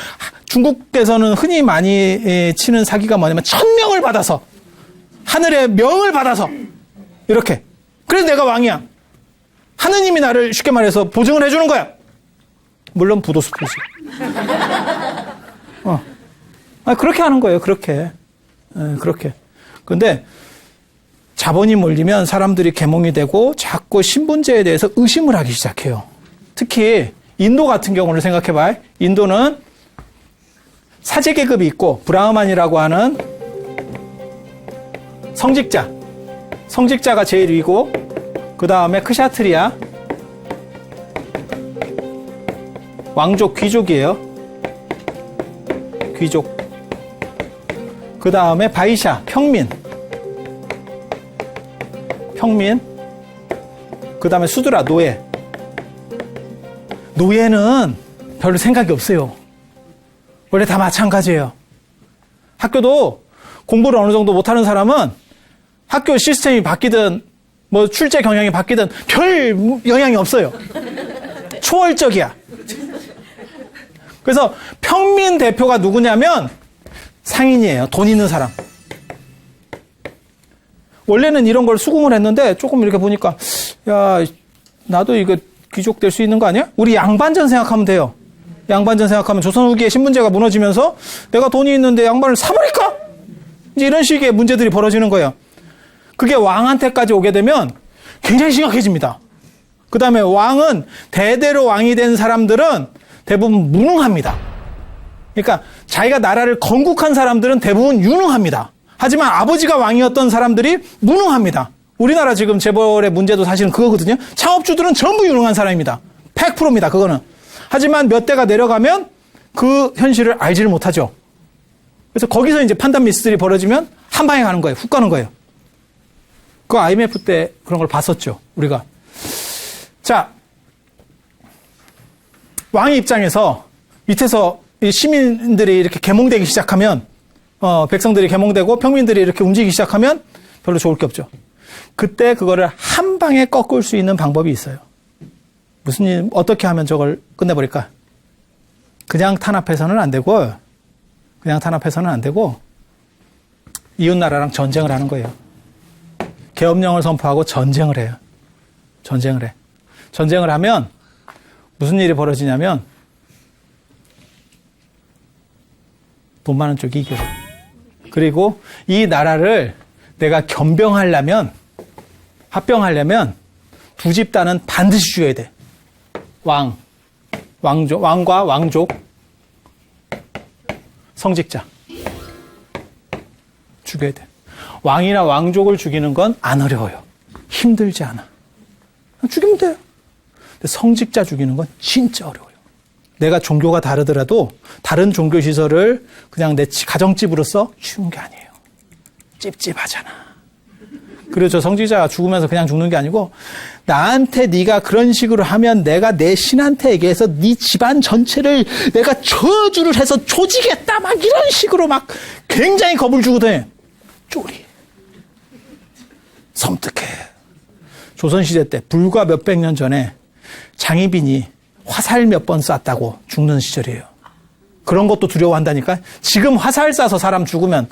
중국에서는 흔히 많이 치는 사기가 뭐냐면 천명을 받아서, 하늘의 명을 받아서 이렇게. 그래서 내가 왕이야. 하느님이 나를 쉽게 말해서 보증을 해주는 거야. 물론 부도수표지. 그렇게 하는 거예요. 그렇게. 근데 자본이 몰리면 사람들이 계몽이 되고 자꾸 신분제에 대해서 의심을 하기 시작해요. 특히 인도 같은 경우를 생각해봐요. 인도는 사제계급이 있고 브라흐만이라고 하는 성직자. 성직자가 제일 위고, 그 다음에 크샤트리아. 왕족, 귀족이에요. 귀족. 그 다음에 바이샤, 평민. 평민. 그 다음에 수드라, 노예. 노예는 별로 생각이 없어요. 원래 다 마찬가지예요. 학교도 공부를 어느 정도 못하는 사람은 학교 시스템이 바뀌든 뭐 출제 경향이 바뀌든 별 영향이 없어요. 초월적이야. 그래서 평민 대표가 누구냐면 상인이에요. 돈 있는 사람. 원래는 이런 걸 수긍을 했는데 조금 이렇게 보니까 야, 나도 이거 귀족 될 수 있는 거 아니야? 우리 양반전 생각하면 돼요. 양반전 생각하면 조선 후기에 신분제가 무너지면서 내가 돈이 있는데 양반을 사버릴까? 이제 이런 식의 문제들이 벌어지는 거예요. 그게 왕한테까지 오게 되면 굉장히 심각해집니다. 그 다음에 왕은 대대로 왕이 된 사람들은 대부분 무능합니다. 그러니까 자기가 나라를 건국한 사람들은 대부분 유능합니다. 하지만 아버지가 왕이었던 사람들이 무능합니다. 우리나라 지금 재벌의 문제도 사실은 그거거든요. 창업주들은 전부 유능한 사람입니다. 100%입니다. 그거는. 하지만 몇 대가 내려가면 그 현실을 알지를 못하죠. 그래서 거기서 이제 판단 미스들이 벌어지면 한 방에 가는 거예요. 훅 가는 거예요. 그 IMF 때 그런 걸 봤었죠. 우리가. 자, 왕의 입장에서 밑에서 시민들이 이렇게 계몽되기 시작하면 백성들이 계몽되고 평민들이 이렇게 움직이기 시작하면 별로 좋을 게 없죠. 그때 그거를 한 방에 꺾을 수 있는 방법이 있어요. 무슨 일, 어떻게 하면 저걸 끝내버릴까? 그냥 탄압해서는 안 되고, 이웃나라랑 전쟁을 하는 거예요. 계엄령을 선포하고 전쟁을 해요. 전쟁을 해. 전쟁을 하면 무슨 일이 벌어지냐면 돈 많은 쪽이 이겨요. 그리고 이 나라를 내가 합병하려면 두 집단은 반드시 죽여야 돼. 왕과 왕족, 성직자. 죽여야 돼. 왕이나 왕족을 죽이는 건 안 어려워요. 힘들지 않아. 죽이면 돼요. 근데 성직자 죽이는 건 진짜 어려워요. 내가 종교가 다르더라도 다른 종교 시설을 그냥 내 가정집으로서 쉬운 게 아니에요. 찝찝하잖아. 그리고 저 성직자가 죽으면서 그냥 죽는 게 아니고 나한테 네가 그런 식으로 하면 내가 내 신한테 얘기해서 네 집안 전체를 내가 저주를 해서 조지겠다 막 이런 식으로 막 굉장히 겁을 주거든. 쪼리. 섬뜩해. 조선시대 때 불과 몇백 년 전에 장희빈이 화살 몇 번 쐈다고 죽는 시절이에요. 그런 것도 두려워한다니까. 지금 화살 쏴서 사람 죽으면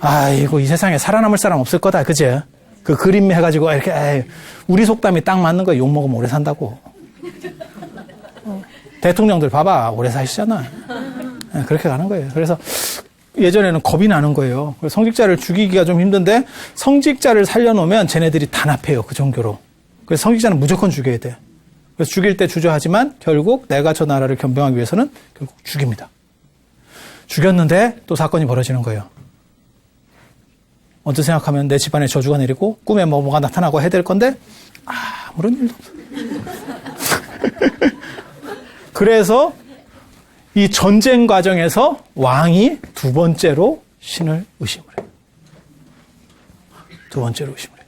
아이고 이 세상에 살아남을 사람 없을 거다. 그제? 그 그림 해가지고 이렇게 에이, 우리 속담이 딱 맞는 거야. 욕먹으면 오래 산다고. 대통령들 봐봐. 오래 사시잖아. 그렇게 가는 거예요. 그래서 예전에는 겁이 나는 거예요. 성직자를 죽이기가 좀 힘든데 성직자를 살려놓으면 쟤네들이 단합해요. 그 종교로. 그래서 성직자는 무조건 죽여야 돼. 그래서 죽일 때 주저하지만 결국 내가 저 나라를 겸병하기 위해서는 결국 죽입니다. 죽였는데 또 사건이 벌어지는 거예요. 언뜻 생각하면 내 집안에 저주가 내리고 꿈에 뭐가 나타나고 해야 될 건데 아무런 일도 없어. 그래서 이 전쟁 과정에서 왕이 두 번째로 신을 의심을 해요. 두 번째로 의심을 해요.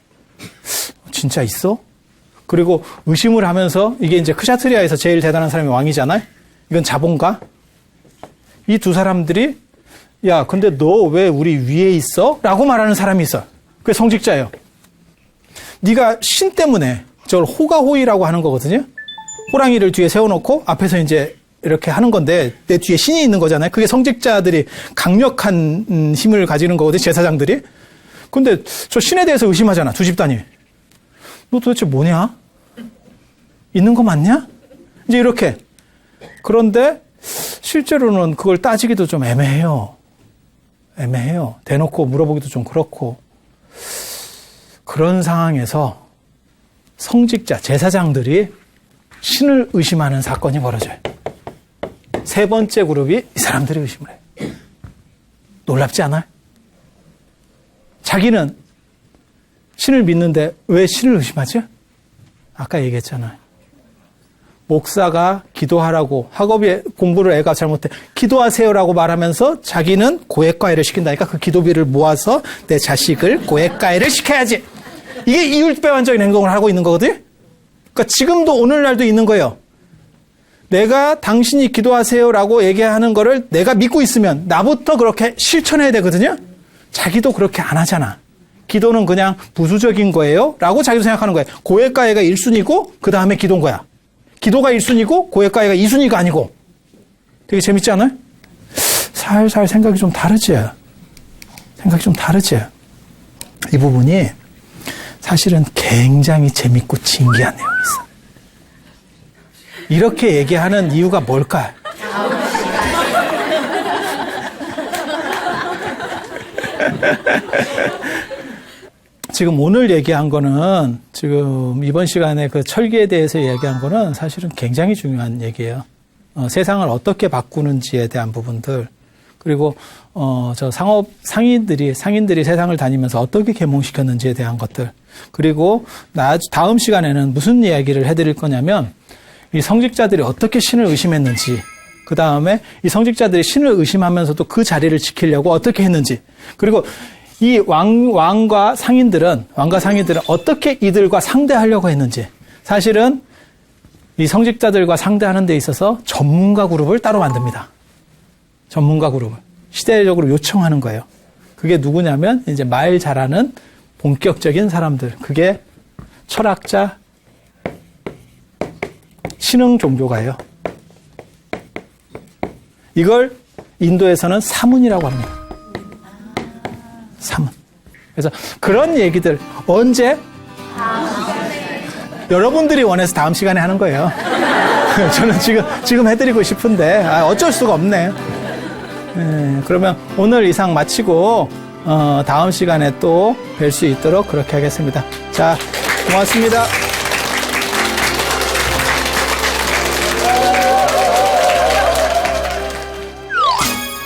진짜 있어? 그리고 의심을 하면서 이게 이제 크샤트리아에서 제일 대단한 사람이 왕이잖아요. 이건 자본가? 이 두 사람들이 야, 근데 너 왜 우리 위에 있어? 라고 말하는 사람이 있어. 그게 성직자예요. 네가 신 때문에 저걸 호가호이라고 하는 거거든요. 호랑이를 뒤에 세워놓고 앞에서 이제 이렇게 하는 건데 내 뒤에 신이 있는 거잖아요. 그게 성직자들이 강력한 힘을 가지는 거거든요. 제사장들이. 근데 저 신에 대해서 의심하잖아. 두 집단이. 너 도대체 뭐냐? 있는 거 맞냐? 이제 이렇게. 그런데 실제로는 그걸 따지기도 좀 애매해요. 대놓고 물어보기도 좀 그렇고. 그런 상황에서 성직자, 제사장들이 신을 의심하는 사건이 벌어져요. 세 번째 그룹이 이 사람들이 의심을 해요. 놀랍지 않아요? 자기는 신을 믿는데 왜 신을 의심하지? 아까 얘기했잖아요. 목사가 기도하라고, 학업에 공부를 애가 잘못해 기도하세요라고 말하면서 자기는 고액과외를 시킨다니까 그 기도비를 모아서 내 자식을 고액과외를 시켜야지. 이게 이율배반적인 행동을 하고 있는 거거든요. 그러니까 지금도 오늘날도 있는 거예요. 내가 당신이 기도하세요라고 얘기하는 거를 내가 믿고 있으면 나부터 그렇게 실천해야 되거든요. 자기도 그렇게 안 하잖아. 기도는 그냥 부수적인 거예요 라고 자기도 생각하는 거예요. 고액과외가 1순위고 그 다음에 기도인 거야. 기도가 1순위고 고액과외가 2순위가 아니고. 되게 재밌지 않아요? 살살 생각이 좀 다르지? 생각이 좀 다르지? 이 부분이 사실은 굉장히 재밌고 신기한 내용이 있어. 이렇게 얘기하는 이유가 뭘까? 지금 오늘 얘기한 거는 지금 이번 시간에 그 철기에 대해서 얘기한 거는 사실은 굉장히 중요한 얘기예요. 세상을 어떻게 바꾸는지에 대한 부분들, 그리고 저 상인들이 세상을 다니면서 어떻게 계몽시켰는지에 대한 것들, 그리고 다음 시간에는 무슨 이야기를 해드릴 거냐면 이 성직자들이 어떻게 신을 의심했는지, 그 다음에 이 성직자들이 신을 의심하면서도 그 자리를 지키려고 어떻게 했는지, 그리고 이 왕과 상인들은 어떻게 이들과 상대하려고 했는지. 사실은 이 성직자들과 상대하는 데 있어서 전문가 그룹을 따로 만듭니다. 전문가 그룹을 시대적으로 요청하는 거예요. 그게 누구냐면 이제 말 잘하는 본격적인 사람들. 그게 철학자, 신흥 종교가예요. 이걸 인도에서는 사문이라고 합니다. 사문. 그래서 그런 얘기들 언제? 여러분들이 원해서 다음 시간에 하는 거예요. 저는 지금 해드리고 싶은데 어쩔 수가 없네요. 그러면 오늘 이상 마치고 다음 시간에 또 뵐 수 있도록 그렇게 하겠습니다. 자, 고맙습니다.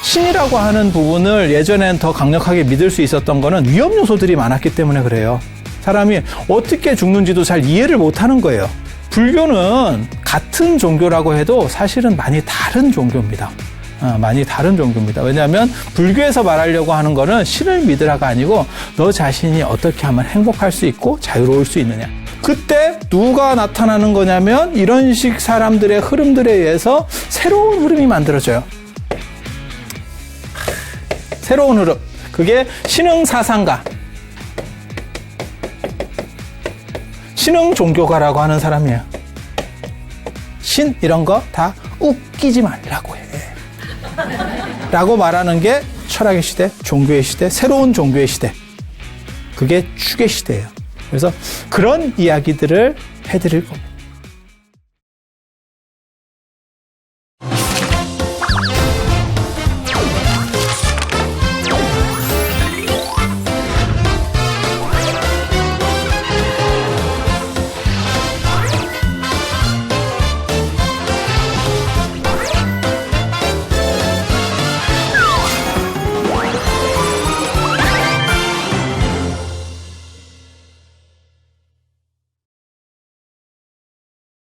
신이라고 하는 부분을 예전엔 더 강력하게 믿을 수 있었던 거는 위험 요소들이 많았기 때문에 그래요. 사람이 어떻게 죽는지도 잘 이해를 못하는 거예요. 불교는 같은 종교라고 해도 사실은 많이 다른 종교입니다. 많이 다른 종교입니다. 왜냐하면 불교에서 말하려고 하는 거는 신을 믿으라가 아니고 너 자신이 어떻게 하면 행복할 수 있고 자유로울 수 있느냐. 그때 누가 나타나는 거냐면 이런 식 사람들의 흐름들에 의해서 새로운 흐름이 만들어져요. 새로운 흐름. 그게 신흥사상가, 신흥종교가라고 하는 사람이에요. 신 이런 거 다 웃기지 말라고 해. 라고 말하는 게 철학의 시대, 종교의 시대, 새로운 종교의 시대. 그게 축의 시대예요. 그래서 그런 이야기들을 해드릴 겁니다.